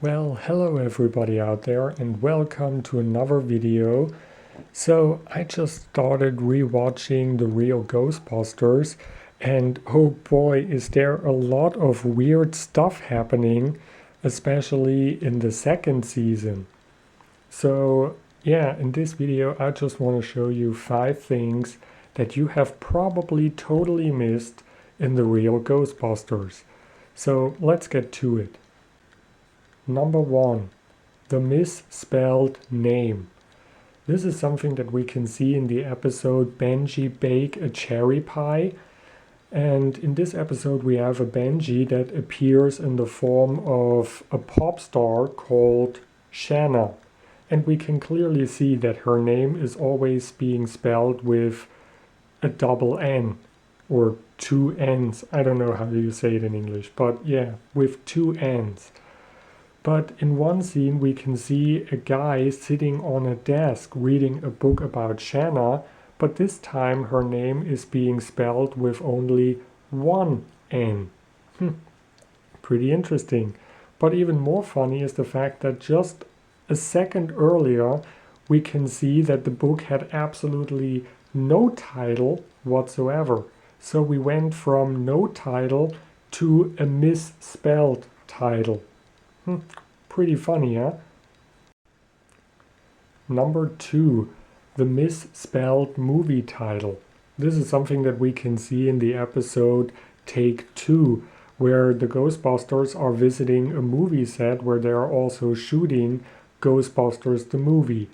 Well, hello everybody out there and welcome to another video. So I just started rewatching the real Ghostbusters and oh boy, is there a lot of weird stuff happening, especially in the second season. So yeah, in this video I just want to show you 5 things that you have probably totally missed in the real Ghostbusters. So let's get to it. Number 1. The misspelled name. This is something that we can see in the episode Benji Bake a Cherry Pie. And in this episode we have a Benji that appears in the form of a pop star called Shanna. And we can clearly see that her name is always being spelled with a double N or 2 N's. I don't know how you say it in English, but yeah, with 2 N's. But in one scene we can see a guy sitting on a desk reading a book about Shanna, but this time her name is being spelled with only 1 N. Pretty interesting. But even more funny is the fact that just a second earlier we can see that the book had absolutely no title whatsoever. So we went from no title to a misspelled title. Pretty funny, huh? Number 2, the misspelled movie title. This is something that we can see in the episode Take 2, where the Ghostbusters are visiting a movie set where they are also shooting Ghostbusters the movie.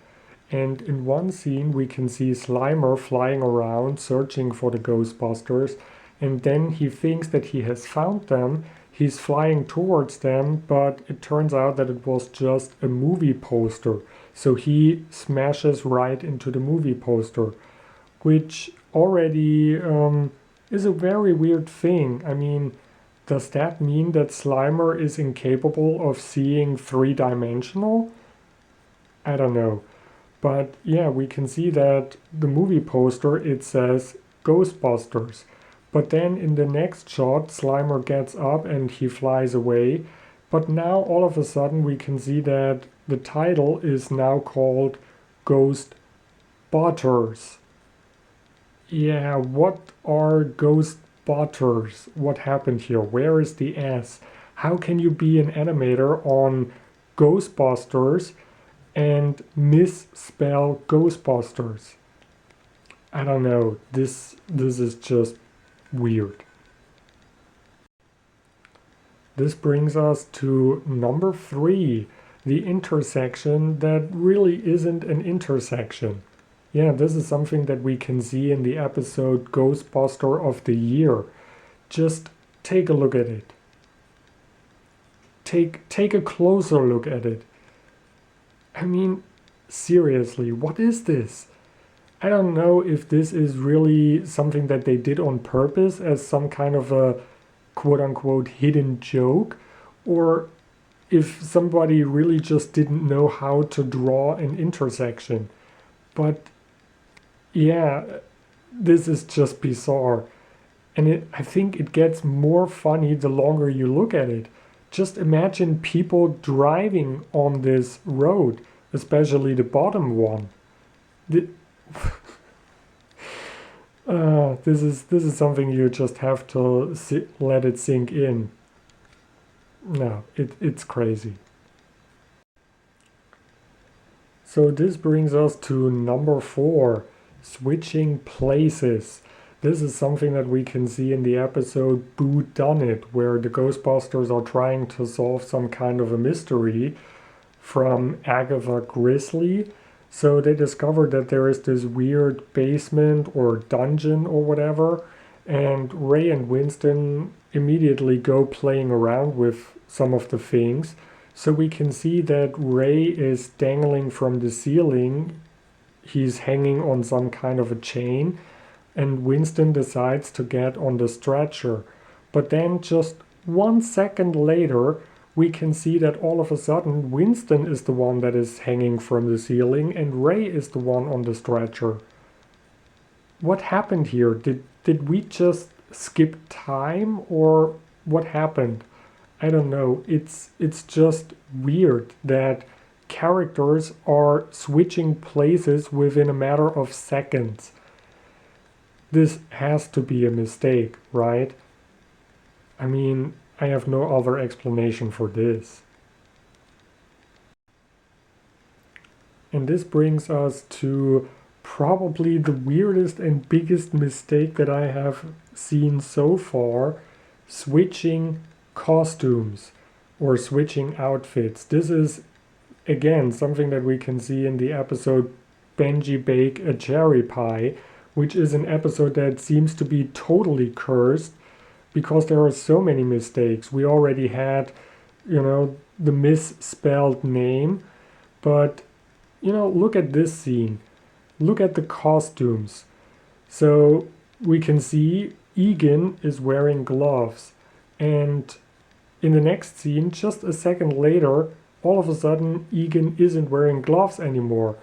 And in one scene we can see Slimer flying around searching for the Ghostbusters, and then he thinks that he has found them. He's flying towards them, but it turns out that it was just a movie poster. So he smashes right into the movie poster, which already is a very weird thing. I mean, does that mean that Slimer is incapable of seeing three-dimensional? I don't know. But yeah, we can see that the movie poster, it says Ghostbusters. But then in the next shot, Slimer gets up and he flies away. But now all of a sudden we can see that the title is now called Ghostbusters. Yeah, what are Ghostbusters? What happened here? Where is the S? How can you be an animator on Ghostbusters and misspell Ghostbusters? I don't know. This is just weird. This brings us to number 3, the intersection that really isn't an intersection. Yeah, this is something that we can see in the episode Ghostbuster of the Year. Just take a look at it. Take a closer look at it. I mean, seriously, what is this? I don't know if this is really something that they did on purpose as some kind of a quote-unquote hidden joke, or if somebody really just didn't know how to draw an intersection. But yeah, this is just bizarre. And I think it gets more funny the longer you look at it. Just imagine people driving on this road, especially the bottom one. This is something you just have to let it sink in. No, it's crazy. So this brings us to number 4, switching places. This is something that we can see in the episode Boo Done It, where the Ghostbusters are trying to solve some kind of a mystery from Agatha Grizzly. So they discovered that there is this weird basement or dungeon or whatever, and Ray and Winston immediately go playing around with some of the things. So we can see that Ray is dangling from the ceiling. He's hanging on some kind of a chain, and Winston decides to get on the stretcher. But then just 1 second later, we can see that all of a sudden Winston is the one that is hanging from the ceiling and Ray is the one on the stretcher. What happened here? Did we just skip time, or what happened? I don't know, it's just weird that characters are switching places within a matter of seconds. This has to be a mistake, right? I mean, I have no other explanation for this. And this brings us to probably the weirdest and biggest mistake that I have seen so far: switching costumes or switching outfits. This is again something that we can see in the episode Benji Bake a Cherry Pie, which is an episode that seems to be totally cursed because there are so many mistakes. We already had, the misspelled name, but look at this scene. Look at the costumes. So we can see Egan is wearing gloves, and in the next scene, just a second later, all of a sudden Egan isn't wearing gloves anymore.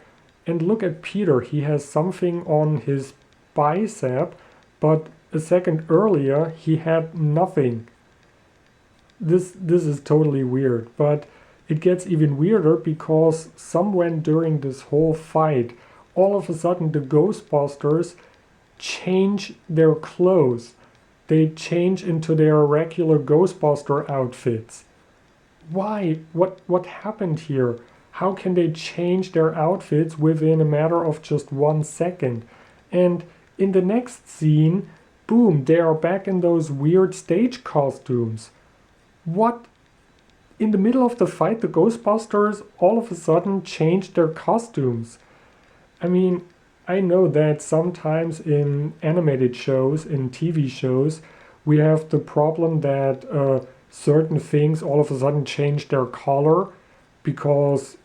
And look at Peter, he has something on his bicep, but a second earlier he had nothing. This is totally weird, but it gets even weirder because somewhere during this whole fight, all of a sudden the Ghostbusters change their clothes. They change into their regular Ghostbuster outfits. Why? What happened here? How can they change their outfits within a matter of just 1 second? And in the next scene, boom, they are back in those weird stage costumes. What? In the middle of the fight, the Ghostbusters all of a sudden changed their costumes. I mean, I know that sometimes in animated shows, in TV shows, we have the problem that certain things all of a sudden change their color because,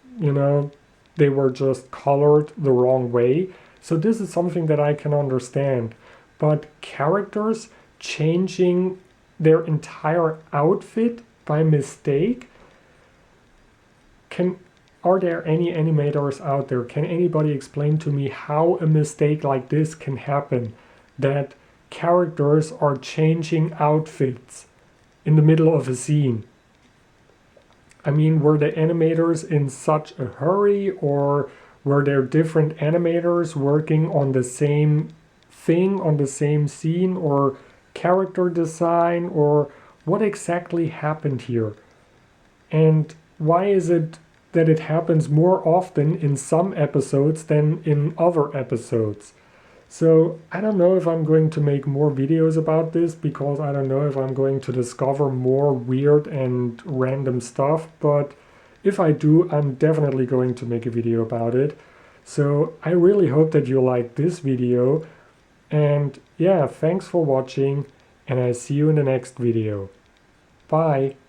they were just colored the wrong way. So this is something that I can understand. But characters changing their entire outfit by mistake? Are there any animators out there? Can anybody explain to me how a mistake like this can happen? That characters are changing outfits in the middle of a scene. I mean, were the animators in such a hurry, or were there different animators working on the same thing, on the same scene, or character design, or what exactly happened here? And why is it that it happens more often in some episodes than in other episodes? So I don't know if I'm going to make more videos about this because I don't know if I'm going to discover more weird and random stuff, but if I do, I'm definitely going to make a video about it. So I really hope that you like this video, and yeah, thanks for watching, and I see you in the next video. Bye!